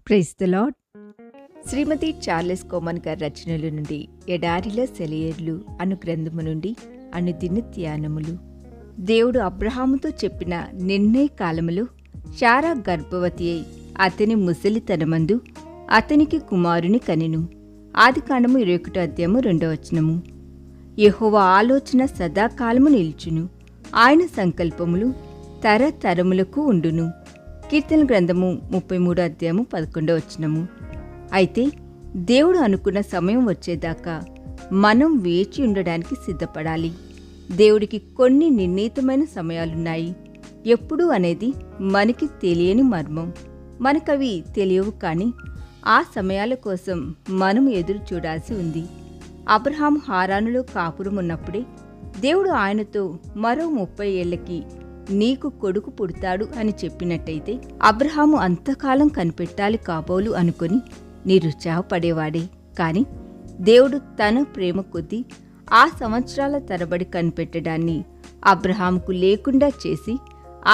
Praise the lord. Shrimati Charles Cowman గారి రచనల నుండి ఎడారిలో సెలయేర్లు అను గ్రంథము నుండి అనుదిన ధ్యానములు. దేవుడు అబ్రహాముతో చెప్పిన నిర్ణయ కాలములో శారా గర్భవతి అయి అతని ముసలితనమందు అతనికి కుమారుని కనెను. ఆదికాండము 21:2. యెహోవా ఆలోచన సదాకాలము నిల్చును, ఆయన సంకల్పములు తరతరములకు ఉండును. కీర్తన గ్రంథము 33:11. అయితే దేవుడు అనుకున్న సమయం వచ్చేదాకా మనం వేచి ఉండడానికి సిద్ధపడాలి. దేవుడికి కొన్ని నిర్ణీతమైన సమయాలున్నాయి. ఎప్పుడు అనేది మనకి తెలియని మర్మం. మనకవి తెలియవు, కానీ ఆ సమయాల కోసం మనం ఎదురు చూడాల్సి ఉంది. అబ్రహాం హారానులో కాపురం ఉన్నప్పుడే దేవుడు ఆయనతో మరో 30 ఏళ్లకి నీకు కొడుకు పుడతాడు అని చెప్పినట్టయితే అబ్రహాము అంతకాలం కనిపెట్టాలి కాబోలు అనుకుని నిరుత్సాహపడేవాడే. కాని దేవుడు తన ప్రేమ కొద్దీ ఆ సంవత్సరాల తరబడి కనిపెట్టడాన్ని అబ్రహాముకు లేకుండా చేసి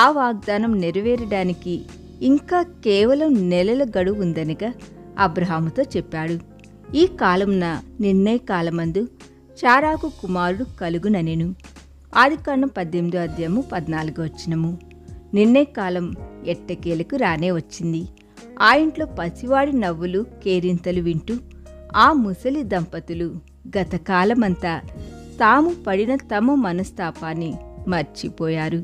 ఆ వాగ్దానం నెరవేరడానికి ఇంకా కేవలం నెలల గడువు ఉందనగా అబ్రహాముతో చెప్పాడు. ఈ కాలంన నిర్ణయ కాలమందు శారాకు కుమారుడు కలుగుననెను. ఆదికాండం 18:14. నిర్ణయ కాలం ఎట్టకేలకు రానే వచ్చింది. ఆ ఇంట్లో పసివాడి నవ్వులు కేరింతలు వింటూ ఆ ముసలి దంపతులు గతకాలమంతా తాము పడిన తమ మనస్తాపాన్ని మర్చిపోయారు.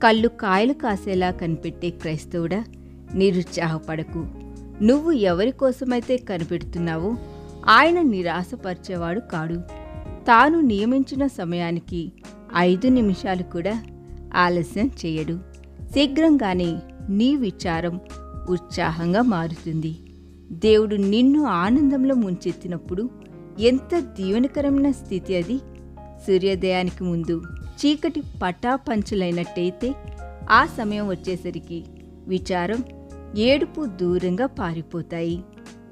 కళ్ళు కాయలు కాసేలా కనిపెట్టే క్రైస్తవుడా, నిరుత్సాహపడకు. నువ్వు ఎవరి కోసమైతే కనిపెడుతున్నావో ఆయన నిరాశపరిచేవాడు కాడు. తాను నియమించిన సమయానికి 5 నిమిషాలు కూడా ఆలస్యం చేయడు. శీఘ్రంగానే నీ విచారం ఉత్సాహంగా మారుతుంది. దేవుడు నిన్ను ఆనందంలో ముంచెత్తినప్పుడు ఎంత దీవెనకరమైన స్థితి అది. సూర్యోదయానికి ముందు చీకటి పటాపంచులైనట్టయితే ఆ సమయం వచ్చేసరికి విచారం, ఏడుపు దూరంగా పారిపోతాయి.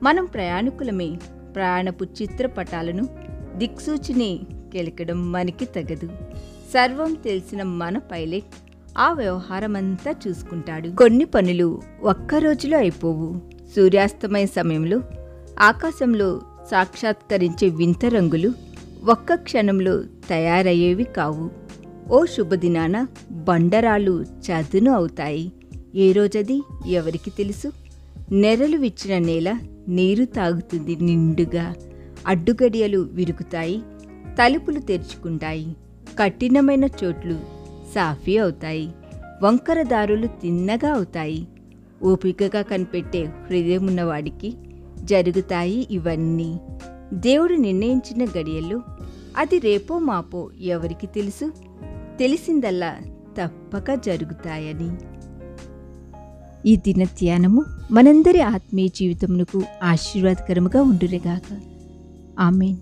మనం ప్రయాణికులమే. ప్రయాణపు చిత్రపటాలను దిక్సూచిని కెలకడం మనకి తగదు. సర్వం తెలిసిన మన పైలట్ ఆ వ్యవహారమంతా చూసుకుంటాడు. కొన్ని పనులు ఒక్క రోజులో అయిపోవు. సూర్యాస్తమయ సమయంలో ఆకాశంలో సాక్షాత్కరించే వింత రంగులు ఒక్క క్షణంలో తయారయ్యేవి కావు. ఓ శుభదినాన బండరాళ్ళు చదును అవుతాయి. ఏ రోజది ఎవరికి తెలుసు? నెరలు విచ్చిన నేల నీరు తాగుతుంది నిండుగా. అడ్డుగడియలు విరుగుతాయి, తలుపులు తెరుచుకుంటాయి, కఠినమైన చోట్లు సాఫీ అవుతాయి, వంకర దారులు తిన్నగా అవుతాయి. ఓపికగా కనిపెట్టే హృదయమున్నవాడికి జరుగుతాయి ఇవన్నీ. దేవుడు నిర్ణయించిన గడియల్లో అది రేపో మాపో ఎవరికి తెలుసు? తెలిసిందల్లా తప్పక జరుగుతాయని. ఈ దిన ధ్యానము మనందరి ఆత్మీయ జీవితమునకు ఆశీర్వాదకరముగా ఉండునుగాక. ఆమేన్.